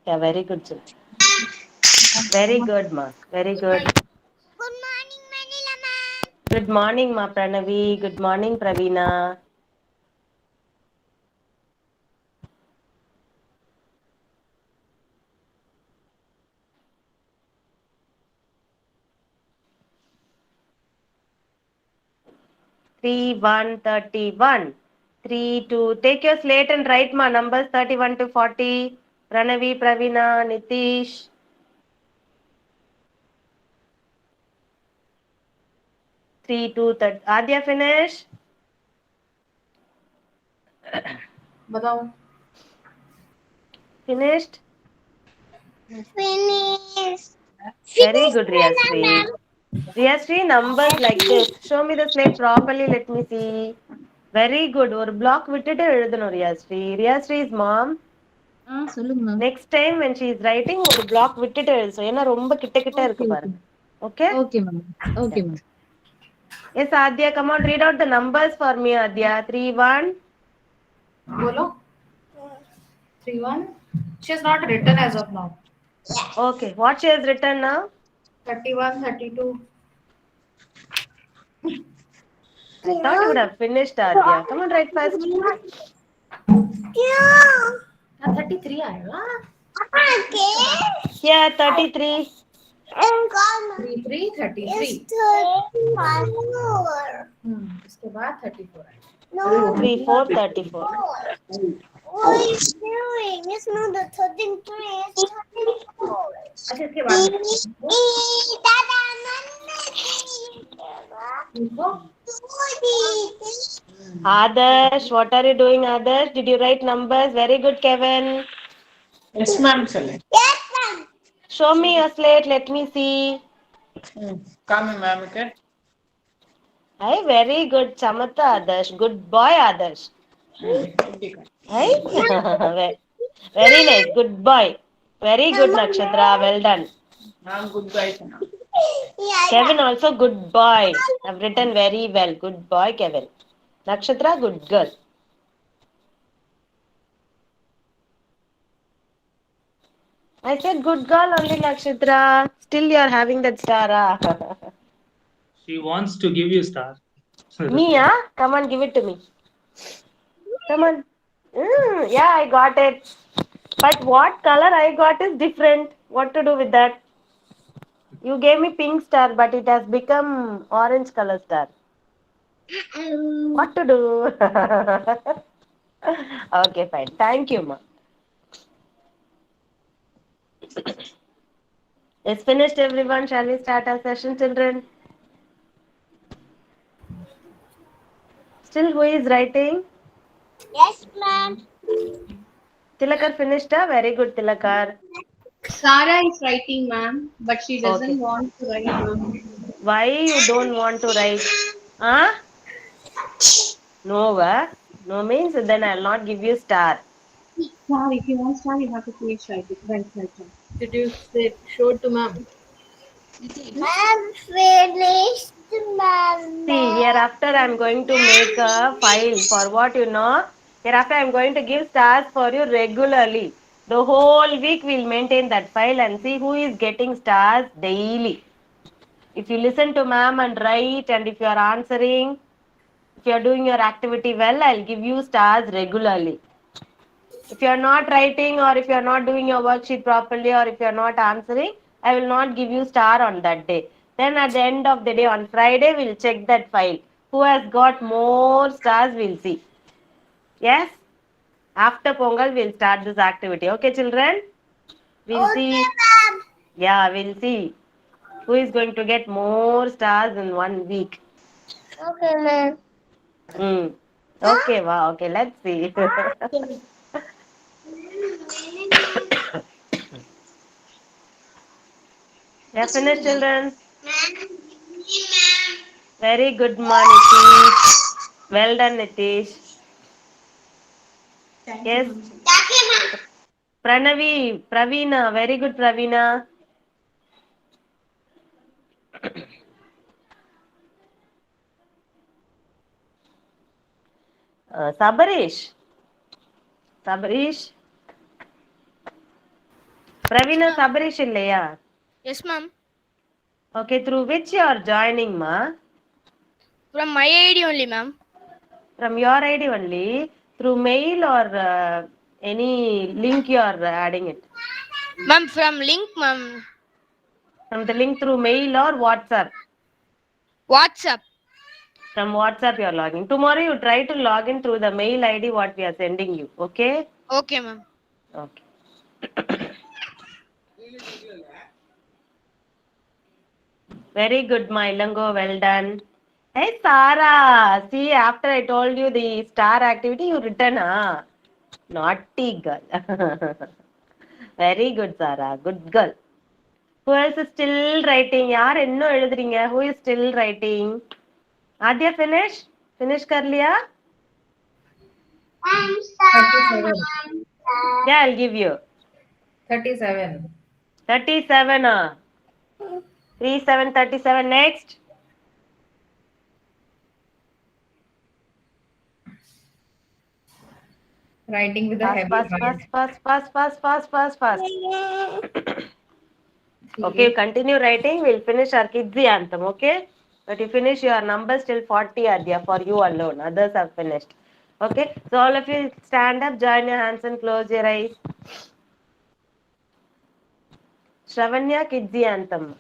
Yeah, very good, children. Very good, ma. Very good. Good morning, Manila ma'am. Good morning, ma Pranavi. Good morning, Pravina. Three one 31. 3 2. Take your slate and write ma numbers 31 to 40. Pranavi, Pravina, Nitish. 3 2 30. Adya finish. बताओ Finished. Finish. Very Finish, good, Manila Riyasri. ma'am. Riyasri, numbers like this. Show me the slate properly. Let me see. Very good. ஒரு block விட்டுட்டு எழுதணும் Riyasri. ரியாஸ்ரீ's mom. சொல்லுங்க ma'am Next time when she is writing ஒரு block விட்டுட்டு எழுதும். ஏன்னா ரொம்ப கிட்ட கிட்ட ஓகே இருக்கு ஓகே பாருங்க. Okay? Okay ma'am okay ma'am Yes, Adya, come on, read out the numbers for me, Adya. 3 1. बोलो 3-1 she has not written as of now Okay. What she has written now? 31 32 I thought you would have finished, Adya. Come on, write fast. Yeah. 33 आएगा Okay. Yeah, 33. 33 33 इसके बाद 34 आएगा No. 3 4 34. What are you doing? It's not the 33, it's 34. अच्छा इसके बाद लिखो Adarsh, what are you doing, Adarsh? Did you write numbers? Very good, Kevin. Yes, ma'am. Chale. Yes, ma'am. Show me your slate. Let me see. Come, ma'am. Okay. Hi, very good, Chamata Adarsh. Good boy, Adarsh. Hi. Very nice. Good boy. Very good, Nakshatra. Well done. I'm good guy. Yeah, Kevin also good boy. I've written very well. Good boy, Kevin. Nakshatra, good girl. I said good girl only, Nakshatra. Still you are having that star. Ah. She wants to give you star. Me, ah? Come on, give it to me. Come on. Yeah, I got it. But what color I got is different. What to do with that? You gave me pink star, but it has become orange color star. What to do? Okay, fine. Thank you, ma. It's finished, everyone. Shall we start our session, children? Still, who is writing? yes, ma'am. Tilakar finished, ah? Very good, Tilakar. Sarah is writing ma'am but she Okay. doesn't want to write ma'am Why you don't want to write? Huh? No, no means then I'll not give you star. Star if you want star you have to finish writing right. Did you say show it to ma'am I'm finished, ma'am. See, hereafter I'm going to make a file for what you know. Hereafter I'm going to give stars for you regularly. The whole week we'll maintain that file and see who is getting stars daily. If you listen to ma'am and write, and if you are answering, if you are doing your activity well, I'll give you stars regularly. If you are not writing, or if you are not doing your worksheet properly, or if you are not answering, I will not give you star on that day. Then at the end of the day on Friday, we'll check that file. Who has got more stars, we'll see. Yes? After Pongal, we'll start this activity. Okay, children? We'll Okay, see. ma'am. Yeah, we'll see who is going to get more stars in 1 week. Okay, ma'am. Mm. Okay, wow. Okay, let's see. Yeah, finished, children. Very good, ma, Nitish. Well done, Nitish. Thank you, Yes, ma'am. Pranavi, Pravina. Very good, Pravina. Sabarish. Sabarish. Pravina Sabarish illaya? Yes, ma'am. Okay, through which you are joining, ma? From my ID only, ma'am. From your ID only? Through mail or any link you are adding it? Ma'am, from link, ma'am. From the link through mail or WhatsApp? WhatsApp. From WhatsApp you are logging. Tomorrow you try to log in through the mail ID what we are sending you. Okay? Okay, ma'am. Okay. Very good, my Ilango. Well done. Hey, Sarah. See, after I told you the star activity, you written, ah? Naughty girl. Very good, Sarah. Good girl. Who else is still writing? यार इन्नो எழுதுறீங்க? Who is still writing? Adya finish? Finish कर लिया? I'm sorry. 37. Yeah, I'll give you. 37. 37. 37, 37. Next. Writing with a Fast, heavy fast, hand. fast, fast, fast, fast, fast, fast, fast. Okay, you continue writing. We'll finish our Kidzi anthem, okay? But you finish your numbers till 40, Adya, for you alone. Others have finished. Okay? So all of you stand up, join your hands and close your eyes. Shravanya Kidzi anthem.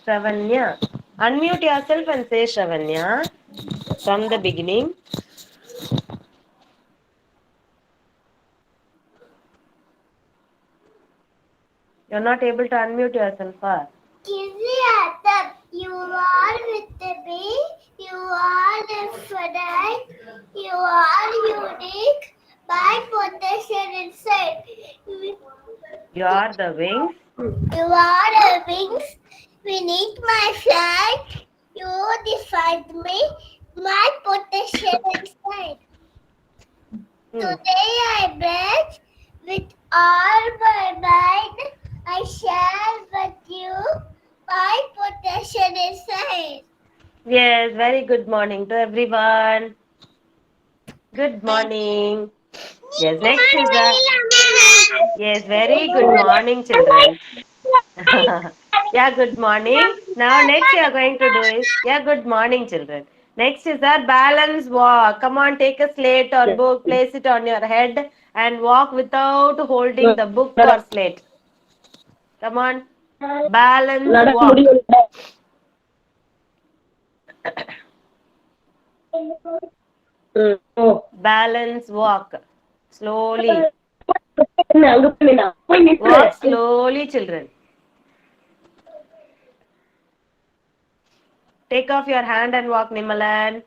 Shravanya. Unmute yourself and say Shravanya from the beginning. You're not able to unmute yourself, huh? You are with the bee, you are infinite, you are unique, by potential inside. You are the wings. You are the wings beneath my flight. You defined me, my potential inside. Today I breathe with all my mind. I share with you my potential inside. Yes, very good morning to everyone. Good morning. Yes, next is yes, very good morning, children. Yeah, good morning. Now, next we are going to do is yeah, good morning, children. Next is our balance walk. Come on, take a slate or book, place it on your head, and walk without holding the book or slate. Come on, balance walk. Balance walk. Slowly. Walk slowly, children. Take off your hand and walk, Nimalan.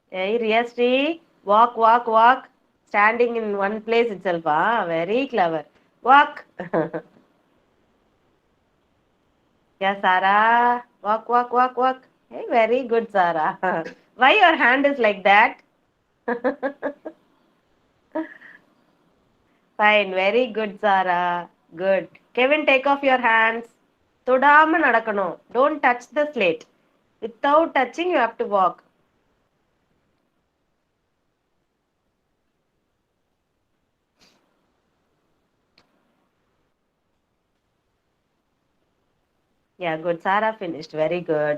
Hey, Riyasri. Walk, walk, walk. Standing in one place itself. Ah, very clever. Walk. Yeah, Sarah. Walk, walk, walk, walk. Hey, very good, Sarah. Why your hand is like that? Fine, very good, Sarah. Good. Kevin, take off your hands. தொடாம நடக்கணும். Don't touch the slate. Without touching, you have to walk. Yeah, good. Sarah finished. Very good.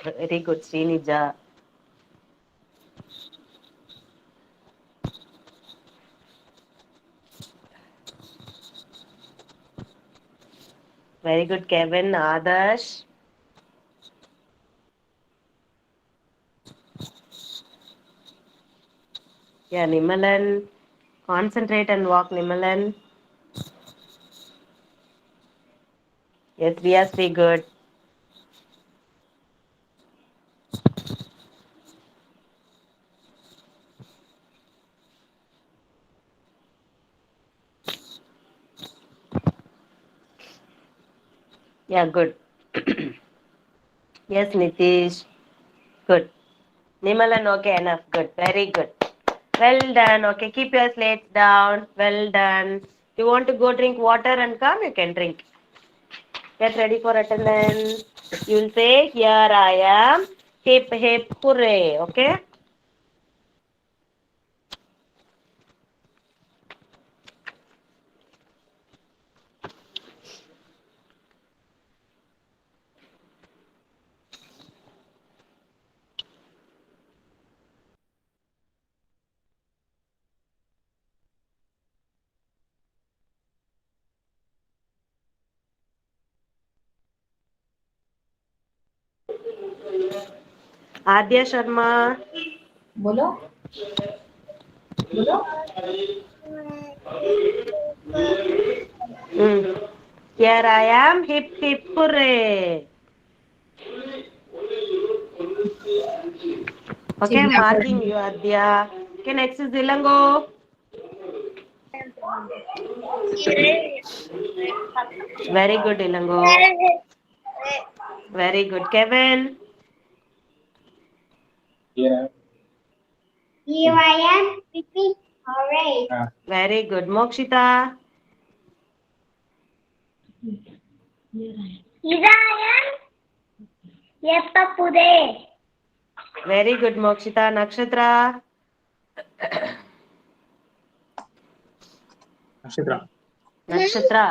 Very good, Srinija. Very good, Kevin. Adarsh. Yeah, Nimalan. Concentrate and walk, Nimalan. Yes, Riyasri, good. Yeah, good. Yes, Nitish. Good. Nimalan, okay, enough. Good. Very good. Well done. Okay, keep your slates down. Well done. You want to go drink water and come, you can drink. Get ready for attendance. You will say, here I am. Hip, hip, hooray. Okay? Adya Sharma. बोलो बोलो Here I am. Hip, hip, hooray. Okay, I'm marking you, Adya. Okay, next is Ilango. Very good, Ilango. Very good. Kevin. Here I am. Repeat. Hooray. Very good. Mokshita. Here I am. Yeppa Pude. Very good, Mokshita. Nakshatra. Nakshatra. Nakshatra.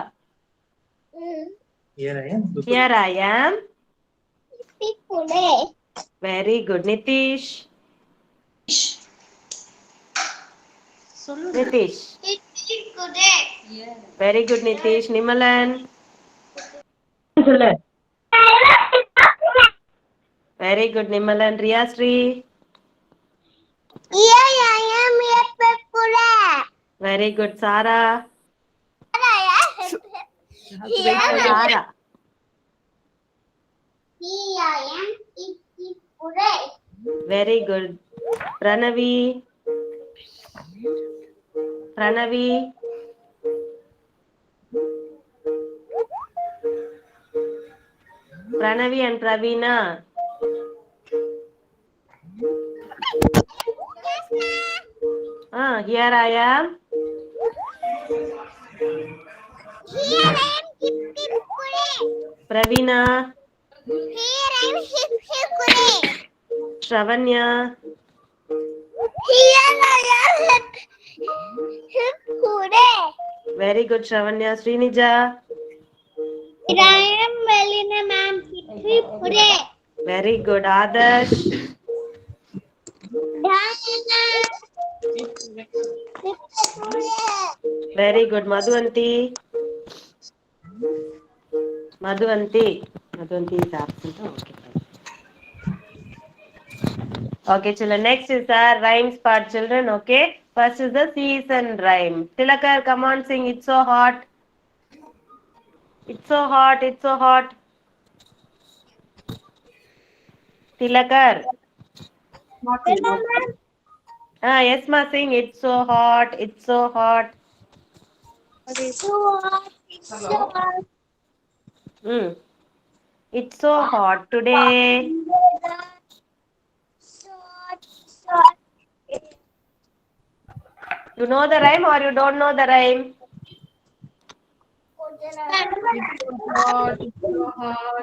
Here I am. Here I am. Repeat Pude. Very good. Nitish. Nitish. Repeat Pude. Very good, Nitish. Nimalan. Very good, Nimalan. Riyasri. Here I am. Yeppa Pude. Very good, Sara. Here Sara. I am. Repeat Pude. Very good. Pranavi. Pranavi. Pranavi and Pravina. Here I am. Here I am. Hip Pude. Pravina. Here I am. Hip Pude. Shravanya. Here I am. Hip Pude. Very good, Shravanya. Srinija. Here I am. Melina ma'am. Hip Pude. Very good, Adarsh. Diana. Hip Pude. Very good, Madhuvanti. Madhuvanti. Madhuvanti is absent. Okay. Okay, children. Next is our rhymes part, children. Okay. First is the season rhyme. Tilakar, come on, sing. It's so hot. It's so hot. It's so hot. Tilakar. Yes, ma, sing. It's so hot. It's so hot. It's so hot today. You know the rhyme or you don't know the rhyme?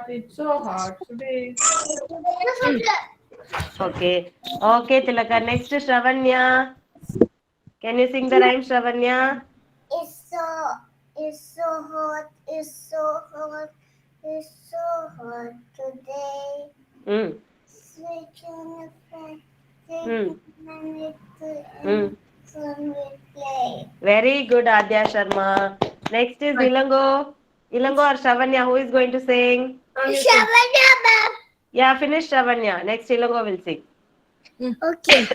It's so hot today. Okay. Okay, Tilaka. Next is Shravanya. Can you sing the rhyme, Shravanya? It's so hot, it's so hot, it's so hot today. Switch on the fan, take a minute to sun will play. Very good, Adya Sharma. Next is Ilango. Ilango or Shravanya, who is going to sing? Shavanya, ma'am. Yeah, finish Shravanya. Next Ilango will sing. Okay.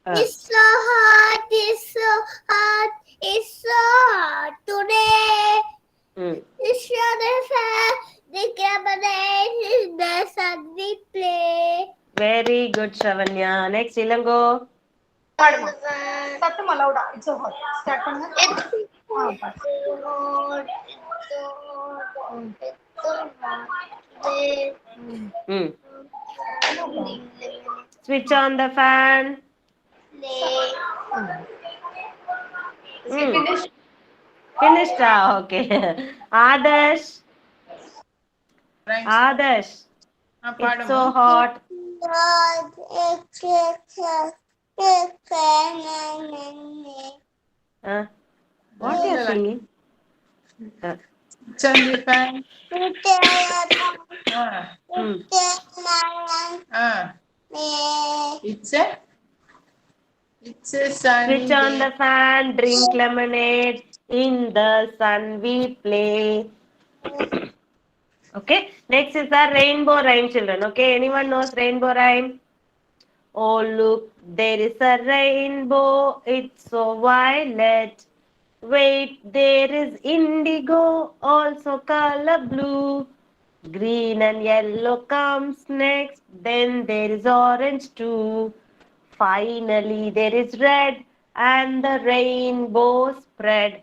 It's so hot, it's so hot, it's so hot today. It's on the fan, the cabinet, the sun we play. Very good, Shravanya. Next Ilango. Satyam allowed. It's so hot. Start பண்ணுங்க. It's so hot, it's so hot, it's so hot. Switch on the fan. Finished. Okay. Adarsh. Rhymes. Adarsh, it's பாடுமா so hot. What you are singing? Chandy fan. Hmm. It's a sunny Switch on day. the fan, drink lemonade. In the sun we play. Okay, next is the rainbow rhyme, children. Okay, anyone knows rainbow rhyme? Oh, look, there is a rainbow. It's so violet. Wait, there is indigo, also color blue. Green and yellow comes next. Then there is orange too. Finally, there is red and the rainbow spread.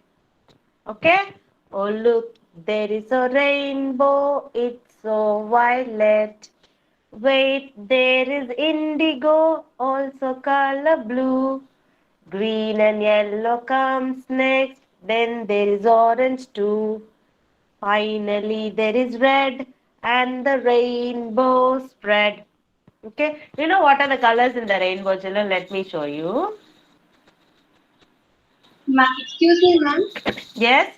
Okay? Oh, look, there is a rainbow. It's so violet. Wait, there is indigo, also color blue. Green and yellow comes next. Then there is orange too. Finally, there is red and the rainbow spread. Okay, you know what are the colors in the rainbow, children? Let me show you. Ma'am, excuse me, ma'am. Yes?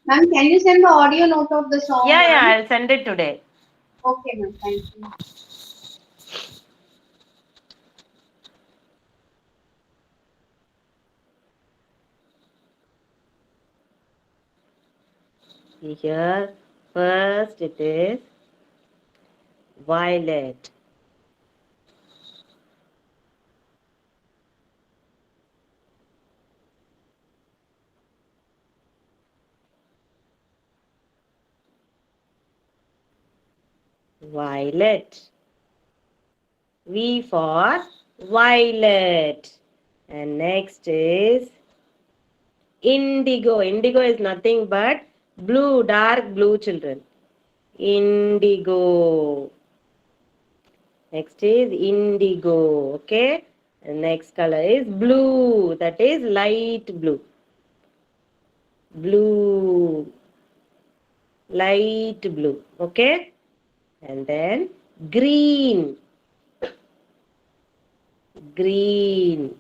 Ma'am, can you send the audio note of the song, Yeah, ma'am? I'll send it today. Okay, ma'am. Thank you. See here, first it is violet. Violet. V for violet. And next is indigo. Indigo is nothing but blue, dark blue, children. Indigo. Next is indigo. Okay. And next color is blue. That is light blue. Blue. Light blue. Okay. And then green. Green.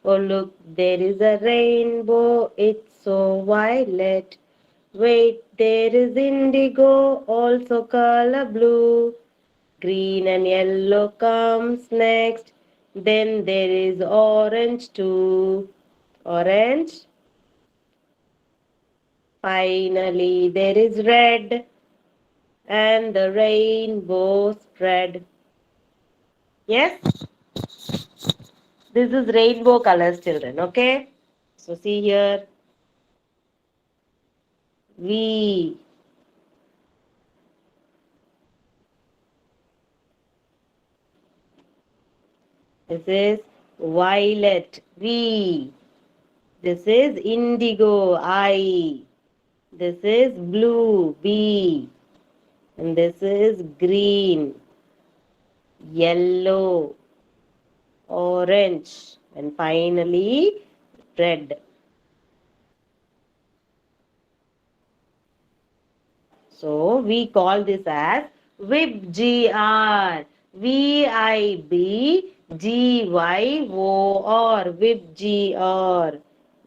Oh, look, there is a rainbow. It's so violet. Wait, there is indigo, also color blue. Green and yellow comes next. Then there is orange too. Orange. Finally, there is red and the rainbow spread. Yes? This is rainbow colors, children. Okay? So, see here. V. This is violet. V. This is indigo. I. This is blue. B. And this is green, yellow, orange, and finally red. So we call this as VIBGR. VIBGYOR. VIBGR.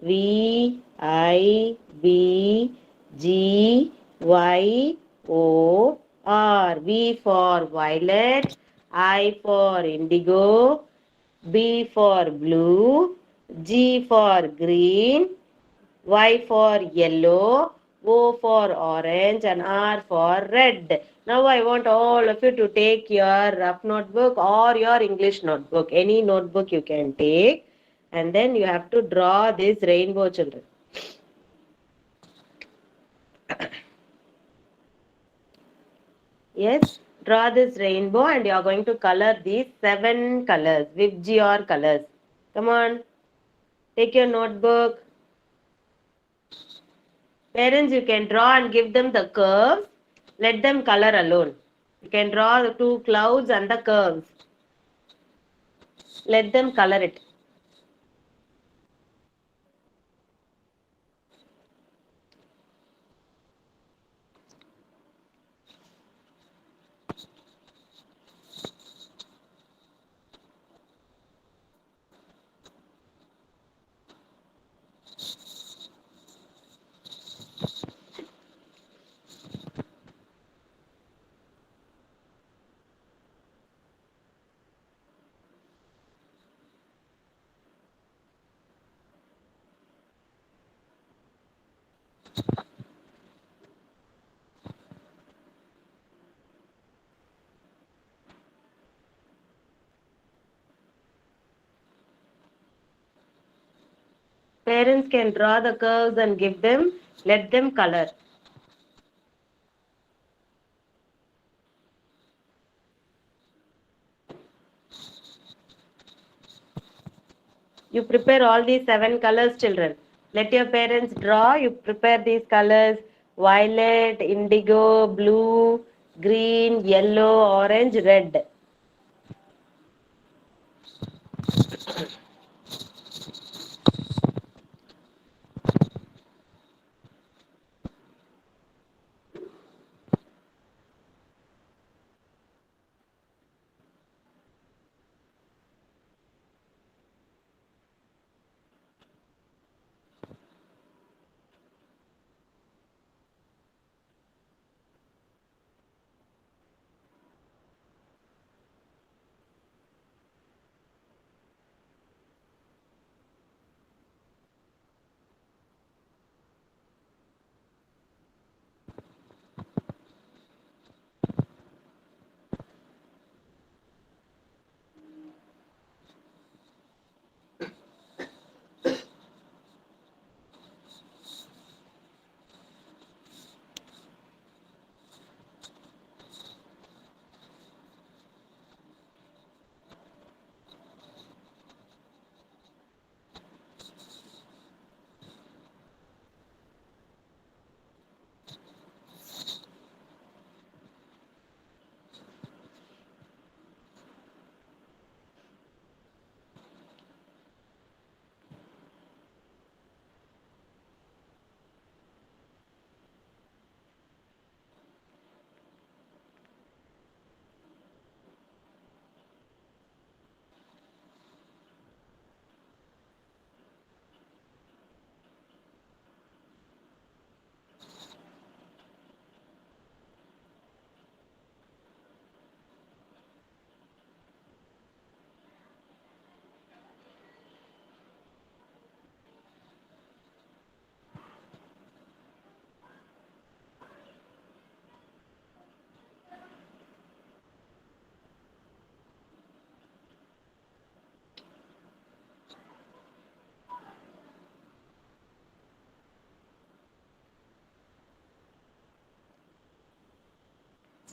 VIBGYOR. V for violet, I for indigo, B for blue, G for green, Y for yellow, O for orange, and R for red. Now I want all of you to take your rough notebook or your English notebook. Any notebook you can take. And then you have to draw this rainbow, children. Yes, draw this rainbow and you are going to color these 7 colors, VIBGYOR colors. Come on, take your notebook. Parents, you can draw and give them the curves. Let them color alone. You can draw the 2 clouds and the curves. Let them color it. Parents can draw the curves and let them color. You prepare all these 7 colors, children. Let your parents draw. You prepare these colors: violet, indigo, blue, green, yellow, orange, red.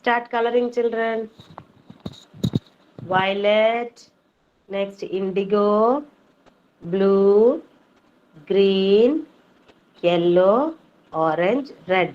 Start coloring, children. Violet, next indigo, blue, green, yellow, orange, red.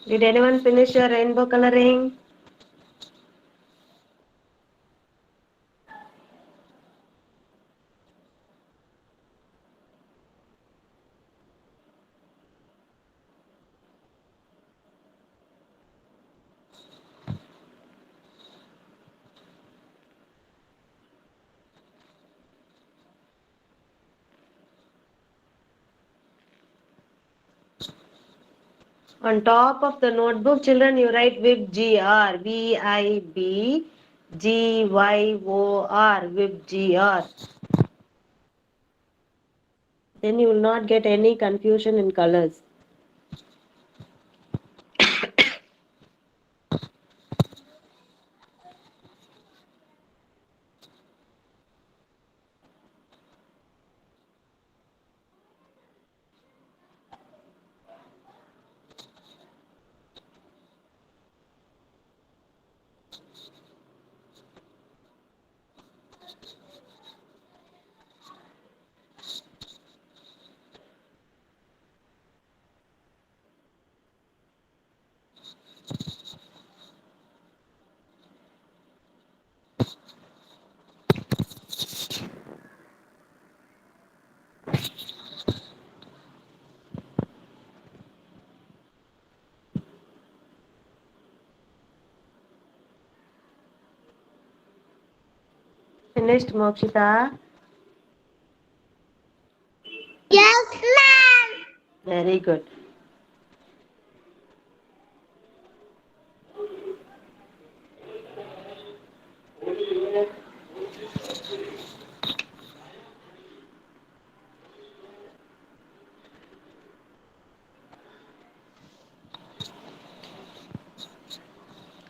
Did anyone finish your rainbow coloring? On top of the notebook, children, you write VIBGR. VIBGYOR. VIBGR. Then you will not get any confusion in colors. Finished, Mokshita? Yes, ma'am. Very good.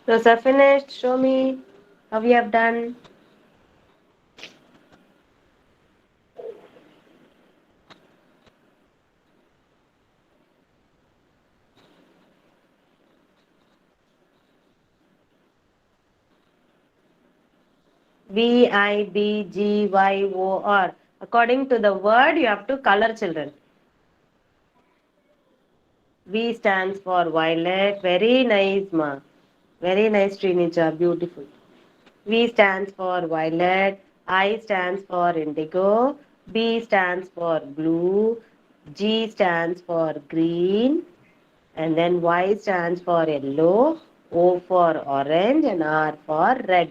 Those are finished. Show me how we have done. VIBGYOR. According to the word, you have to color, children. V stands for violet. Very nice, ma. Very nice, Trinija. Beautiful. V stands for violet. I stands for indigo. B stands for blue. G stands for green. And then Y stands for yellow. O for orange and R for red.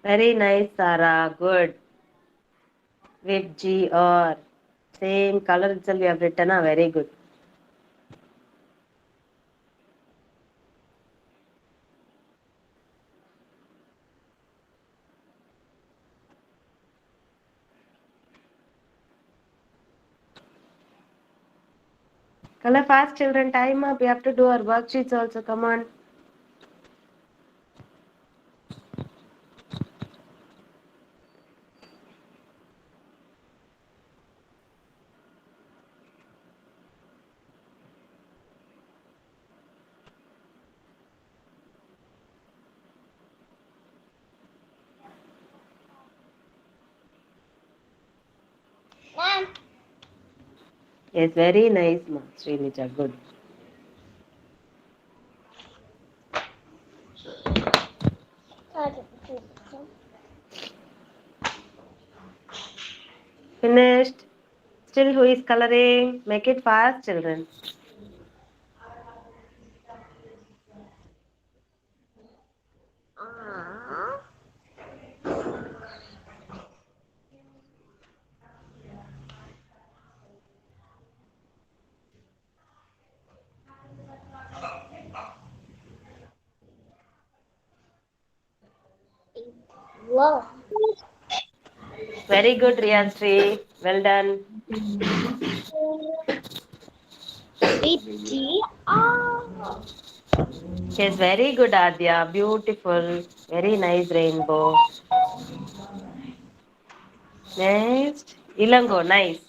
Very nice, Sarah. Good. With G or same color itself we have written. Very good. Color fast, children. Time up. We have to do our worksheets also. Come on. Ma'am. Yes, very nice, ma. Srinija. Good. Finished. Still, who is coloring? Make it fast, children. Wow. Very good, Riyasri. Well done. VGR. Yes, very good, Adya. Beautiful. Very nice rainbow. Next. Ilango. Nice.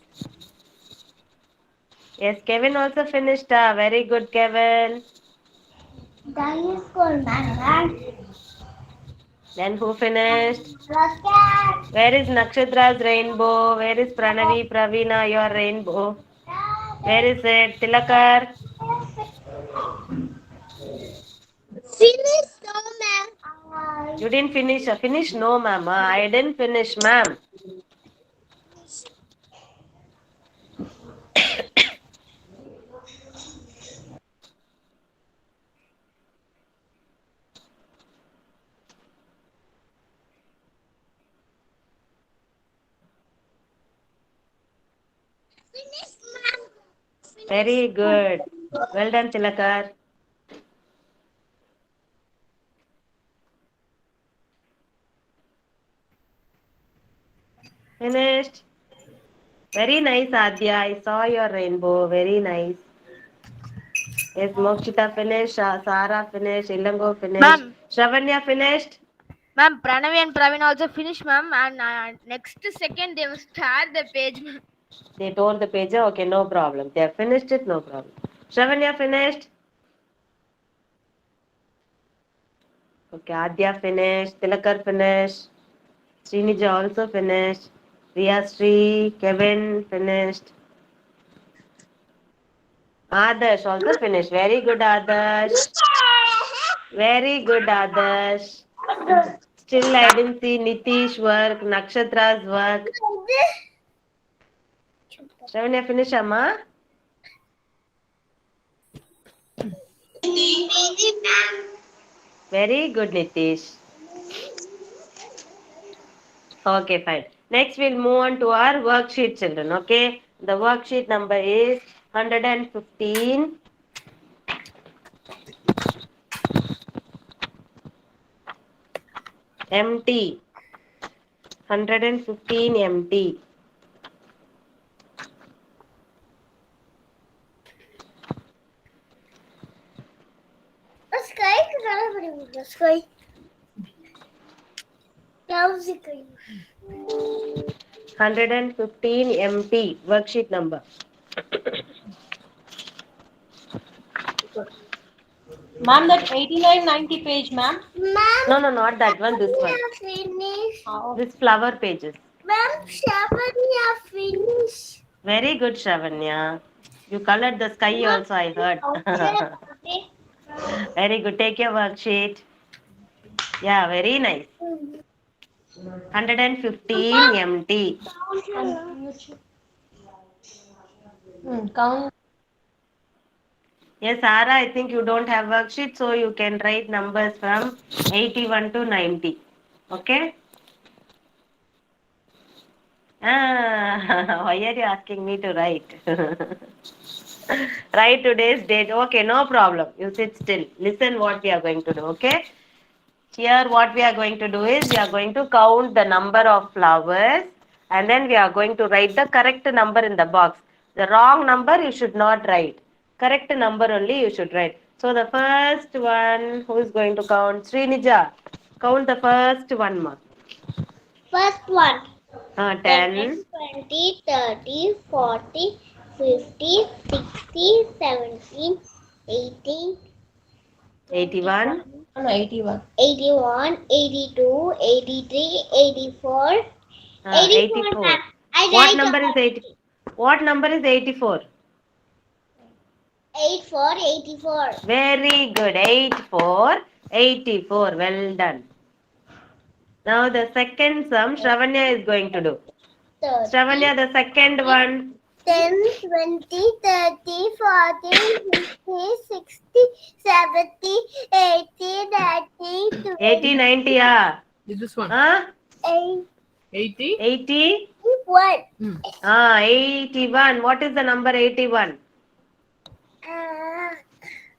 Yes, Kevin also finished. Very good, Kevin. That is good, ma'am. Then who finished? Rocket. Where is Nakshatra's rainbow? Where is Pranavi, Pravina, your rainbow? Where is it? Tilakar? Finish, no, ma'am. You didn't finish. Finish? No, ma'am. I didn't finish, ma'am. Very good. Well done, Tilakar. Finished. Very nice, Adya. I saw your rainbow. Very nice. Yes, Mokshita finished. Sara finished. Ilango finished. Ma'am. Shravanya finished. Ma'am, Pranavi and Praveen also finished, ma'am. And next second they will start the page, ma'am. They tore the page. Okay, no problem. They have finished it. No problem. Shravanya finished. Okay, Adya finished. Tilakar finished. Srinija also finished. Riya Sri, Kevin finished. Adarsh also finished. Very good, Adarsh. Very good, Adarsh. Still, I didn't see Nitish work, Nakshatra's work. Shravanya, finish, Amma. Very good, Nitish. Okay, fine. Next, we'll move on to our worksheet, children. Okay, the worksheet number is 115. Empty. 115 empty. Sky. 115 empty. Worksheet number. Ma'am, that 89-90 page, ma'am. Ma'am. No, not that one. This one. Finish. This flower pages. Ma'am, Shavanya finish. Very good, Shravanya. You colored the sky also, I heard. Very good. Take your worksheet. Yeah, very nice. 115 empty. Count. Yes, Sara, I think you don't have worksheet, so you can write numbers from 81 to 90. Okay? Why are you asking me to write? Write today's date. Okay, no problem. You sit still. Listen what we are going to do. Okay? Here what we are going to do is we are going to count the number of flowers and then we are going to write the correct number in the box. The wrong number you should not write. Correct number only you should write. So the first one, who is going to count? Srinija. Count the first one, ma. First one. 10. 20, 30, 40, 50, 60, 17, 18, 81. 81. 81, 82, 83, 84, 84. ma'am. What number is 80? What number is 84? 84. Very good. 84. Well done. Now the second sum Shravanya is going to do. 30, Shravanya, the second one. 10, 20, 30, 40, 50, 60, 70, 80, 90, 20, 80, 90, yeah. This one. 8, 80. 80? 1. 81. What is the number 81?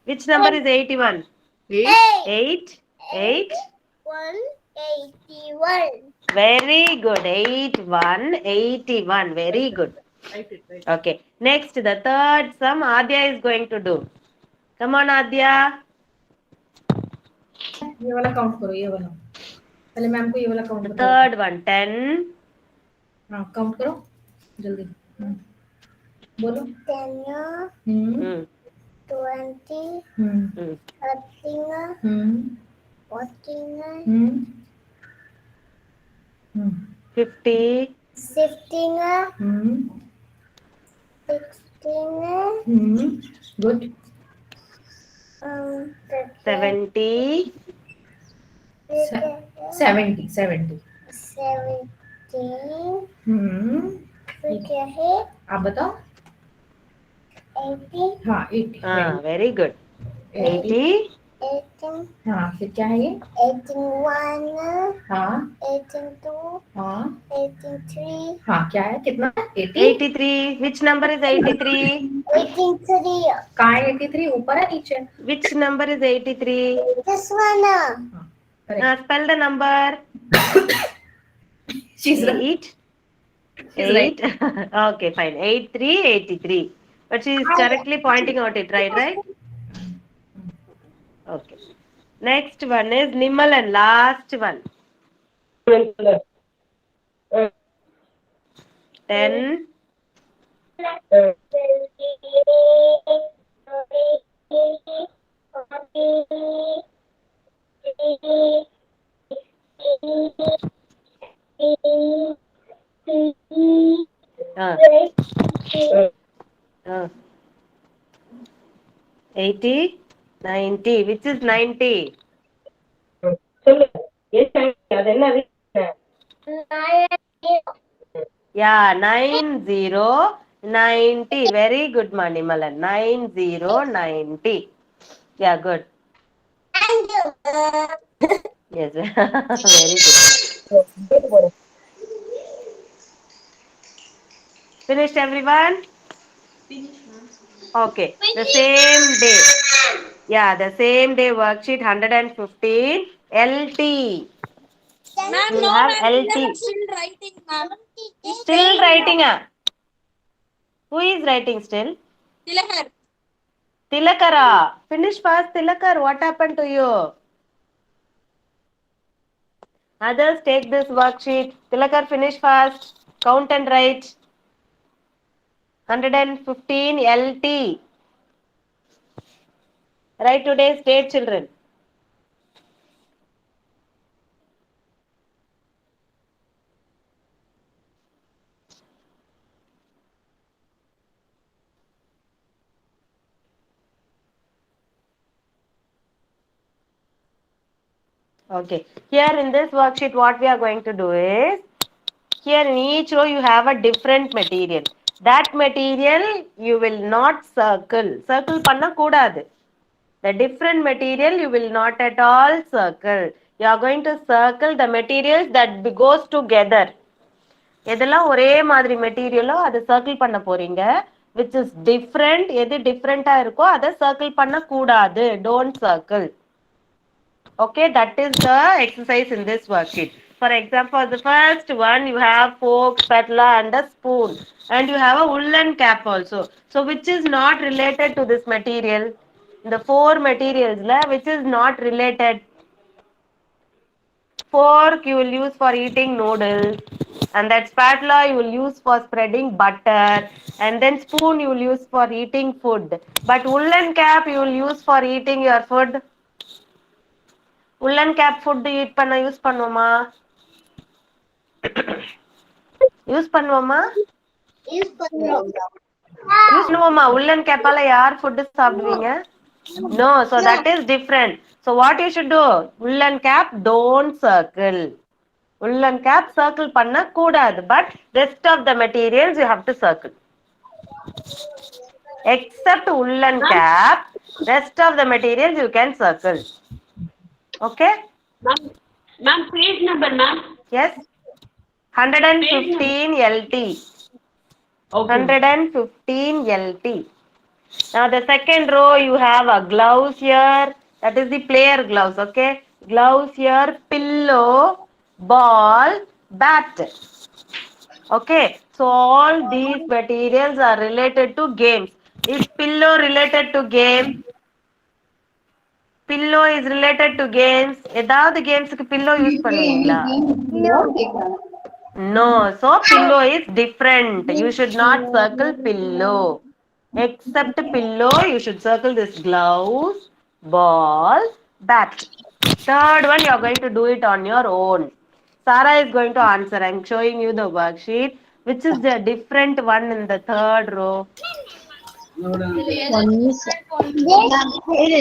Which number is 81? 8. 8? 8? 181. Very good. 81. Very good. Write it. Okay. Next, the third sum Adya is going to do. Come on, Adya. ये वाला count करो, ये वाला पहले ma'am को ये वाला count The बताओ। third one, 10. हाँ काउंट करो जल्दी। बोलो। 10, 20, 30, 40, 50. 15, 16, गुड। 70. 70। 17. आप बताओ। 80. हाँ 80। Very good. 80. 18, हाँ फिर क्या है ये? 18 हाँ 18 हाँ 83 हाँ क्या है? कितना? 80? 83. Which number is 83? 83. कहाँ है 83? ऊपर है नीचे? Which number is 83? This one. हाँ correct. Spell the number. She's right. 8. She's right. 8. Okay, fine. 83, 83. But she is correctly pointing out it, right? Okay. Next one is Nimalan, last one. 10. Uh, uh, 80, 90. Which is 90? Yeah, 90, 90. Very good, Manimalan. 90, 90. Yeah, good. Yes, very good. Finished, everyone? Okay, the same day. Yeah, the same day worksheet 115 LT. Ma'am, You will have LT. still writing, ma'am. Still writing. Who is writing still? Tilakar. Tilakara. Finish fast, Tilakar. What happened to you? Others take this worksheet. Tilakar, finish fast. Count and write. 115 LT. Write today's date, children. Okay. Here in this worksheet, what we are going to do is, here in each row you have a different material. That material you will not circle. Circle panna koodadu. The different material you will not at all circle. You are going to circle the materials that goes together. எதெல்லாம் ஒரே மாதிரி மெட்டீரியலோ அதை circle பண்ண போறீங்க. which is different, எது டிஃப்ரெண்டா இருக்கோ அதை சர்க்கிள் பண்ண கூடாது. Don't circle. Okay, that is the exercise in this worksheet. For example, the first one you have fork, spatula and a spoon, and you have a woolen cap also. So which is not related to this material? The four materials which is not related? Fork you will use for eating noodles, and that spatula you will use for spreading butter, and then spoon you will use for eating food. But woolen cap you will use for eating your food. Woolen cap food eat பண்ண use பண்ணுவோமா? Use பண்ணுவோமா? Use பண்ணுவோம். Use பண்ணுவோமா? woolen cap ஆல யார் food சாப்பிடுவீங்க? No, so that is different. So what you should do? Woolen cap don't circle. Woolen cap circle பண்ண கூடாது, but rest of the materials you have to circle. Except woolen cap, rest of the materials you can circle. Okay? Ma'am, page number, ma'am. Yes. 115 LT. Okay. 115 LT. Now the second row you have a gloves here. That is the player gloves. Okay. Gloves here, pillow, ball, bat. Okay. So all these materials are related to games. Is pillow related to game? Pillow is related to games. ஏதாவது கேம்ஸ்க்கு pillow use பண்ணுவீங்களா? No, so pillow is different. You should not circle pillow. Except pillow, you should circle this gloves, ball, bat. Third one, you are going to do it on your own. Sarah is going to answer. I am showing you the worksheet. Which is the different one in the third row? One is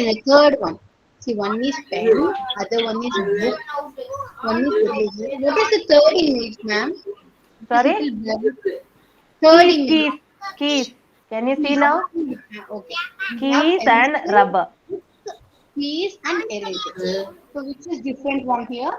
the third one. See, one is pen, other one is book, one is eraser. What is the third image, ma'am? Sorry? Third image. Keys. Can you see now? Okay. Keys and rubber. keys and erasers. So which is different one here?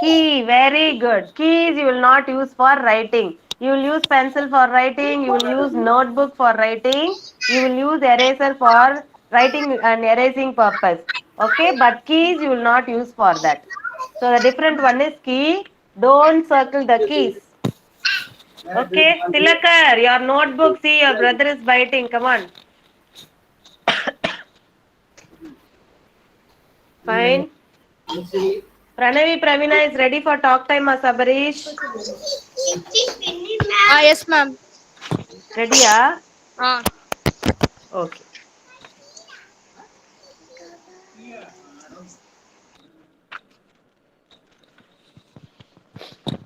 Key, very good. Keys you will not use for writing. You will use pencil for writing. You will use notebook for writing. You will use eraser for writing and erasing purpose. Okay, but keys you will not use for that. So the different one is key. Don't circle the keys. Okay, Tilakar, your notebook. See, your brother is biting. Come on. Fine. Pranavi Pravina is ready for talk time, Sabarish. Yes, ma'am. Ready, ah? Ah. Okay.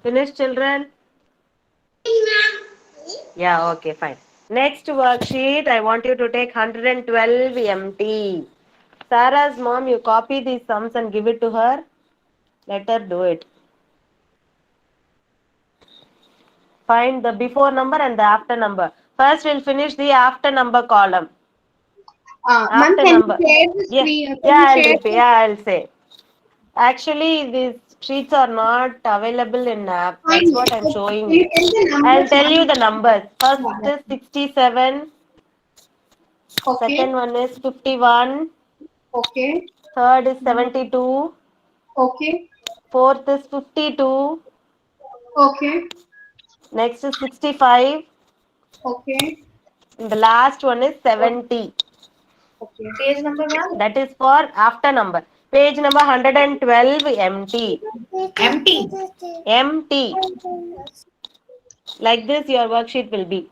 Finished, children? Yeah, okay, fine. Next worksheet, I want you to take 112 MT. Sarah's mom, you copy these sums and give it to her. Let her do it. Find the before number and the after number. First, we'll finish the after number column. Ma'am, After can number. you share the Yeah, screen? yeah, I'll repeat. Yeah, I'll say. Actually, these sheets are not available in app. That's what I'm showing you. I'll tell you the numbers. First is 67. Okay, Second one is 51. okay, Third is 72. okay, Fourth is 52. okay, Next is 65. okay, And the last one is 70. okay. Page number, ma'am? That is for after number. Page number 112 empty. Empty. Empty. Like this your worksheet will be.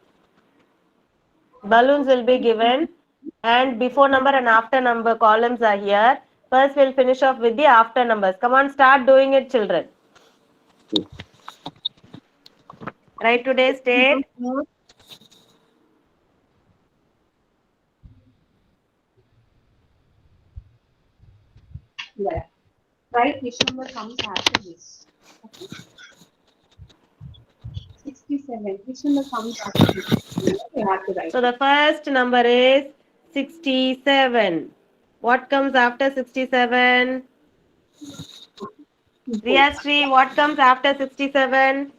Balloons will be given and before number and after number columns are here. First we'll finish off with the after numbers. Come on, start doing it, children. Write today's date. Yeah. Right, which number comes after this? Okay. 67. Which number comes after this? You have to write. So the first number is 67. What comes after 67? Riyasri, what comes after 67?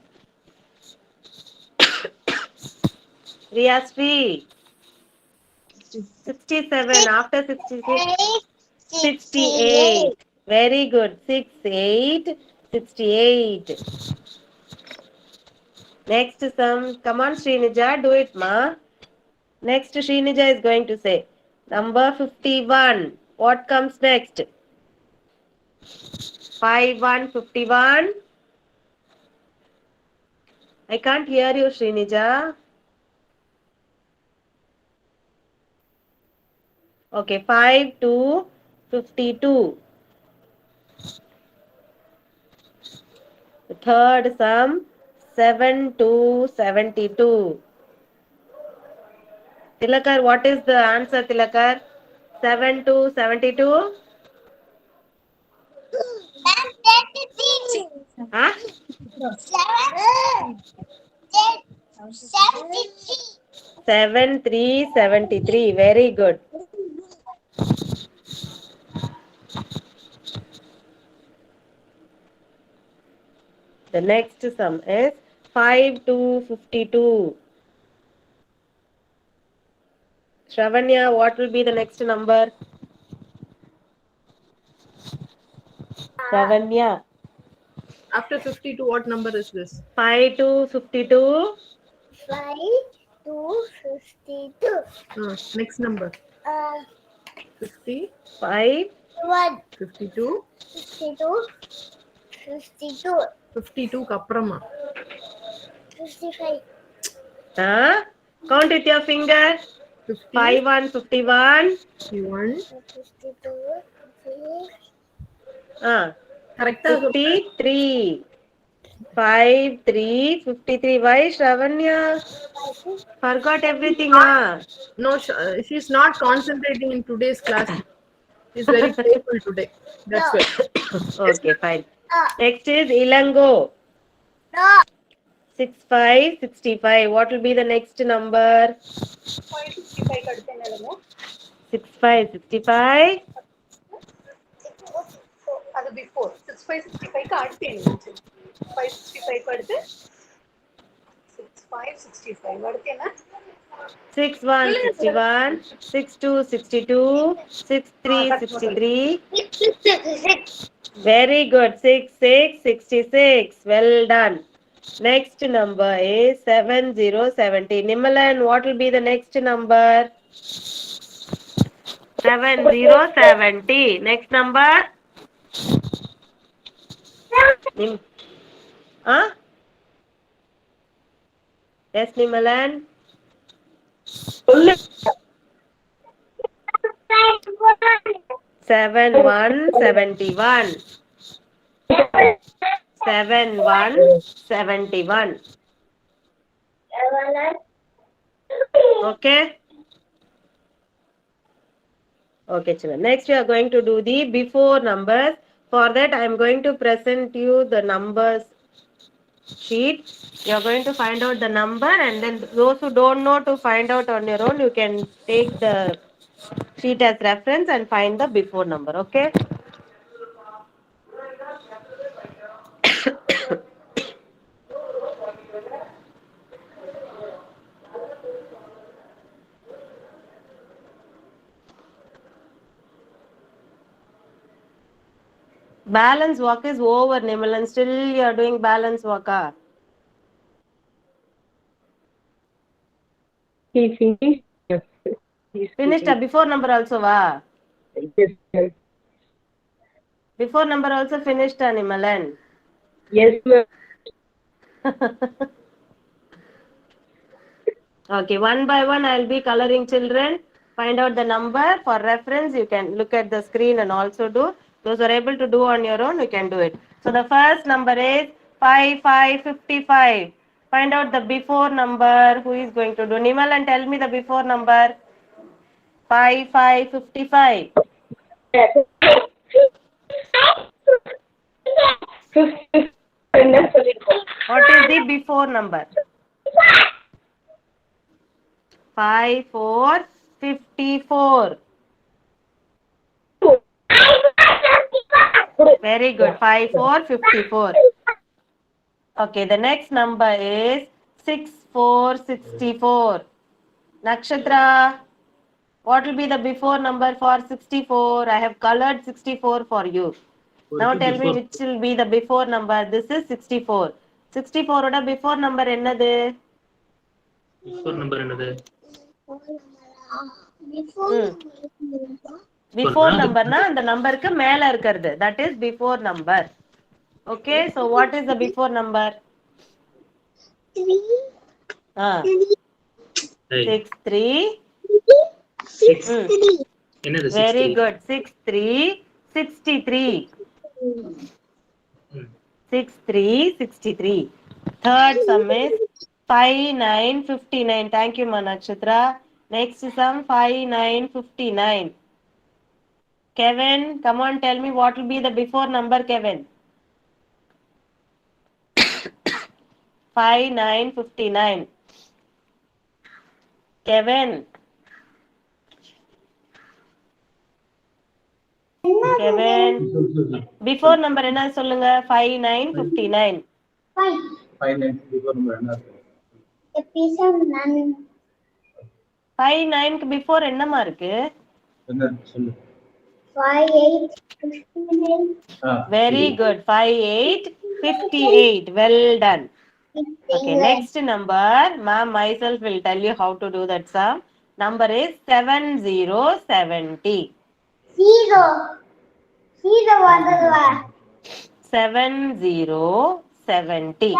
Riyasri. 67. After 66? 68. Very good. 68. 68. Next sum. Come on, Srinija. Do it, ma. Next, Srinija is going to say. Number 51. What comes next? 51. I can't hear you, Srinija. Okay, 5 to 52. The third sum, 7 to 72. Tilakar, what is the answer, Tilakar? 7 to 72? Huh? 73. Very good. The next sum is 5 to 52. Shravanya, what will be the next number? Shravanya. After 52, what number is this? 5 to 52. 5 to 52. Next number. 50, 5. 1, 52, 52, 52, 52 க்கு அப்புறமா 55. Huh? Count with your finger. 50, 51, 51. 51, 52, correct. 53. 5, 3, 53. Why, Shravanya? Forgot everything, huh? No, she's not concentrating in today's class. She's very playful today. That's why. Okay, fine. Next is Ilango. No. 65. What will be the next number? 65 க்கு அடுத்து என்ன எழுதும்? 65, 65. அது before 65 65 க்கு அடுத்து என்ன 565 க்கு அடுத்து 65 65 அடுத்து என்ன 61, 61. 62, 62. 63, 63. Very good. 66, 66. Well done. Next number is 7070. Nimalan, what will be the next number? 7070. Next number? Huh? Yes, Nimalan. 7171. 7171. Okay. Okay, children. Next, we are going to do the before numbers. For that, I am going to present you the numbers sheet. You are going to find out the number, and then those who don't know to find out on your own, you can take the sheet as reference and find the before number. Okay. Balance walk is over, Nimalan. Still you are doing balance walk. He finished. Yes. He's Finished a before number also, va? Yes, sir. Before number also finished, Nimalan. Yes, ma'am. Okay, one by one I'll be coloring, children. Find out the number. For reference, you can look at the screen and also do. Those who are able to do on your own, you can do it. So the first number is 5555. Find out the before number. Who is going to do? Nimal, and tell me the before number. 5555. What is the before number? 5454. Very good. 5454. Okay, the next number is 6464. Nakshatra, what will be the before number for 64? I have colored 64 for you. Now tell me which will be the before number. This is 64. 64 oda before number என்னது? Before number another. Before number na அந்த நம்பருக்கு மேல இருக்கிறது. That is before number. Okay, so what is the before number? 3. 63. 63. Another Very 63. good. 63. 63. 63. 63. Third sum is 5959. Thank you, Manakshatra. Next sum 5959. Kevin, come on, tell me what will be the before number, Kevin. 5959. Kevin. Kevin. Before number என்ன சொல்லுங்க? 5959. 5. 59 க்கு before என்னமா இருக்கு? 58. Very good. 5858. Well done. Okay, next number, ma'am myself will tell you how to do that sum. Number is 7070. 0. 0 வந்ததுவா? 7070.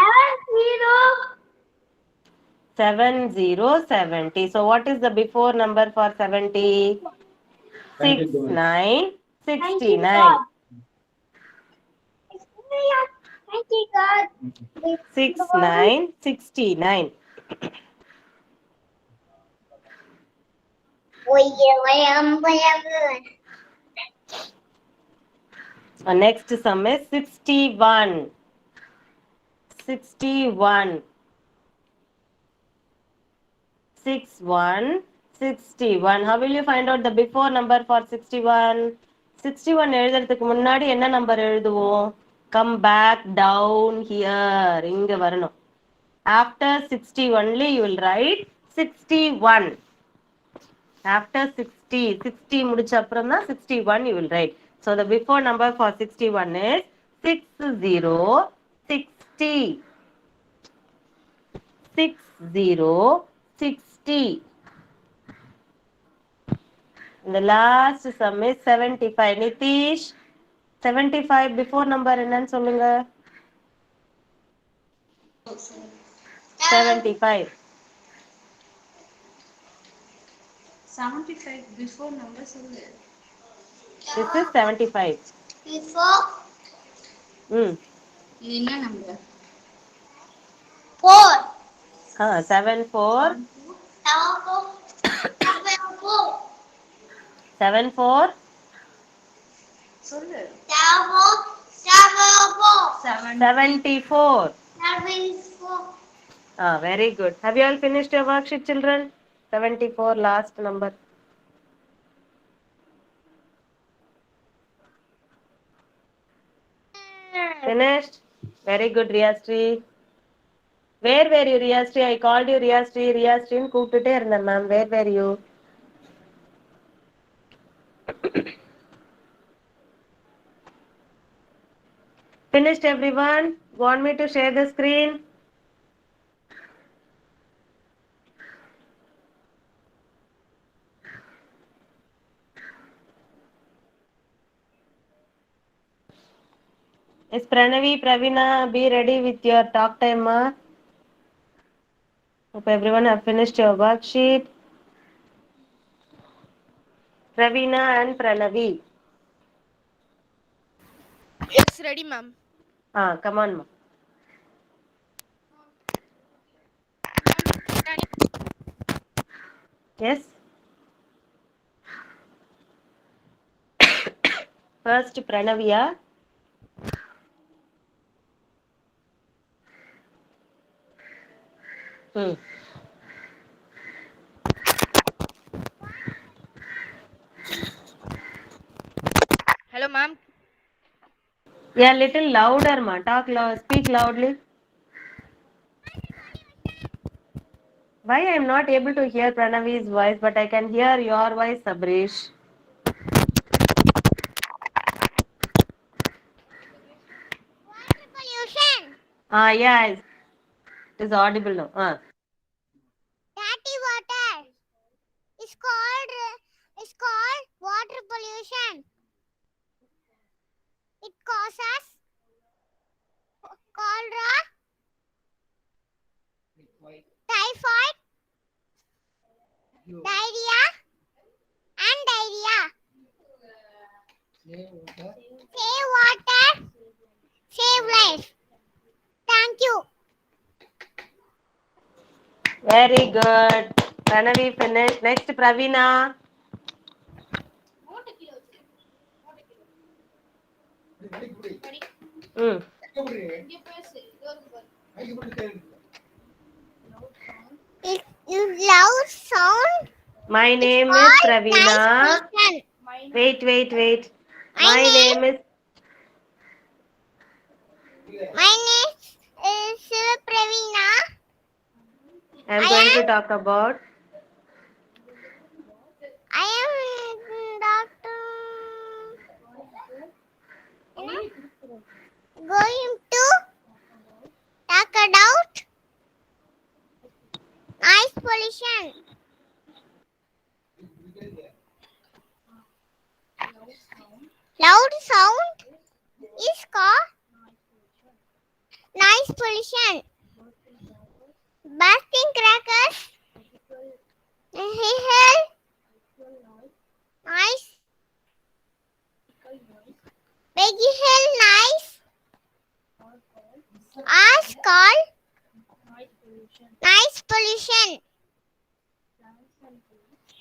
7070. So what is the before number for 70? 6969. 6969. Next sum is 61. 61. 61 61. How will you find out the before number for 61? 61 எழுதுறதுக்கு முன்னாடி என்ன number எழுதுவோம்? Come back down here. இங்க வரணும். After 60 only you will write 61. After 60 முடிச்ச அப்புறம் தான் 61 you will write. So the before number for 61 is 6060. 6060. And the last sum is 75. Nitish, 75 before number என்னன்னு சொல்லுங்க? 75. 75 before number சொல்லு. This is 75. Before Hmm. இது என்ன number? 4. 74. 74. 74. சொல்லு. 74. 74. Very good. Have you all finished your worksheet, children? 74, last number. Finished? Very good, Riyastri. Where were you, Riyastri? I called you Riyastri. Riyastri ன்னு கூப்பிட்டுட்டே இருந்தேன் ma'am. Where were you? Finished, everyone? Want me to share the screen? Yes, Pranavi, Pravina, be ready with your talk time, ma. Hope everyone have finished your worksheet. Pravina and Pranavi. Yes, ready, ma'am. Come on, ma. Yes. First, Pranavia. Hello, ma'am. Yeah, little louder, ma. Talk loud. Speak loudly. Why I am not able to hear Pranavi's voice, but I can hear your voice, Sabrish. Water pollution. Yeah, it is audible now. Dirty water is called water pollution. It causes cholera, typhoid, diarrhea, and diarrhea. Save water, save life. Thank you. Very good. Pranavi finished. Next, Pravina. It is loud sound. My name is called Pravina. nice pollution. Wait. My name is. My name is Pravina. I am going to talk about. I am Doctor. Going to talk about noise pollution. Loud sound is called noise pollution. Bursting crackers, vehicle noise, vehicle noise are called noise pollution.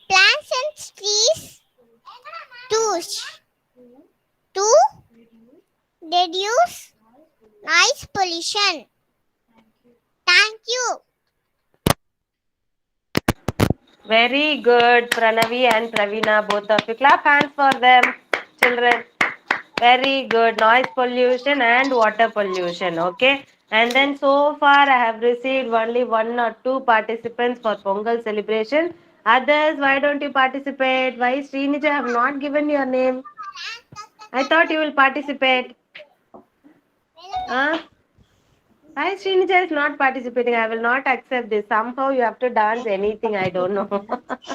Plants and trees to reduce noise pollution. Thank you. Very good, Pranavi and Pravina, both of you. Clap hands for them, children. Very good. Noise pollution and water pollution. Okay. And then so far I have received only 1 or 2 participants for Pongal celebration. Others, why don't you participate? Why Srinija have not given your name? I thought you will participate. Huh? Why Srinija is not participating? I will not accept this. Somehow you have to dance anything. I don't know.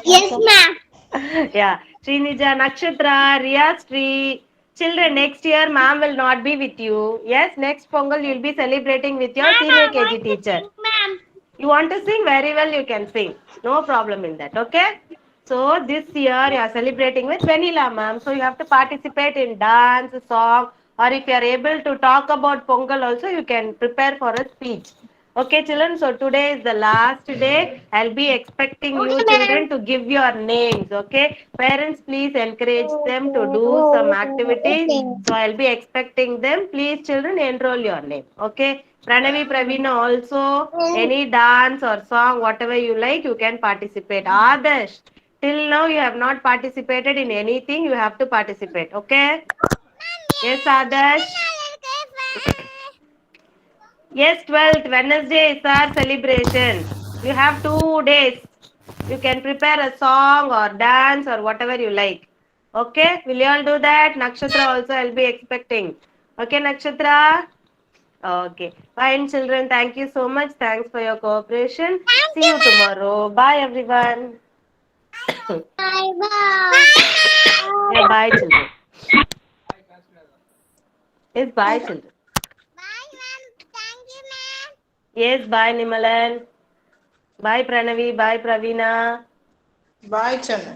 Yes, ma'am. Yeah. Srinija, Nakshatra, Riyasri. Children, next year ma'am will not be with you. Yes, next Pongal you'll be celebrating with your senior KG teacher. Ma'am. You want to sing? Very well, you can sing. No problem in that, okay? So this year you are celebrating with Vanilla ma'am. So you have to participate in dance, song, or if you are able to talk about Pongal also, you can prepare for a speech. Okay, children. So today is the last day. I'll be expecting you children to give your names. Okay, parents, please encourage them to do some activities. So I'll be expecting them. Please, children, enroll your name. Okay. Pranavi, Pravina, also any dance or song, whatever you like, you can participate. Adarsh, till now you have not participated in anything. You have to participate. Okay. Yes, Adarsh. Yes, 12th Wednesday is our celebration. You have 2 days. You can prepare a song or dance or whatever you like. Okay, will you all do that? Nakshatra also I'll be expecting. Okay, Nakshatra? Okay, fine, children. Thank you so much. Thanks for your cooperation. See you tomorrow. Bye, everyone. Bye. Yeah, bye, children. Yes, bye, children. Bye, ma'am. Thank you, ma'am. Yes, bye, Nimalan. Bye, Pranavi. Bye, Pravina. Bye, Channa.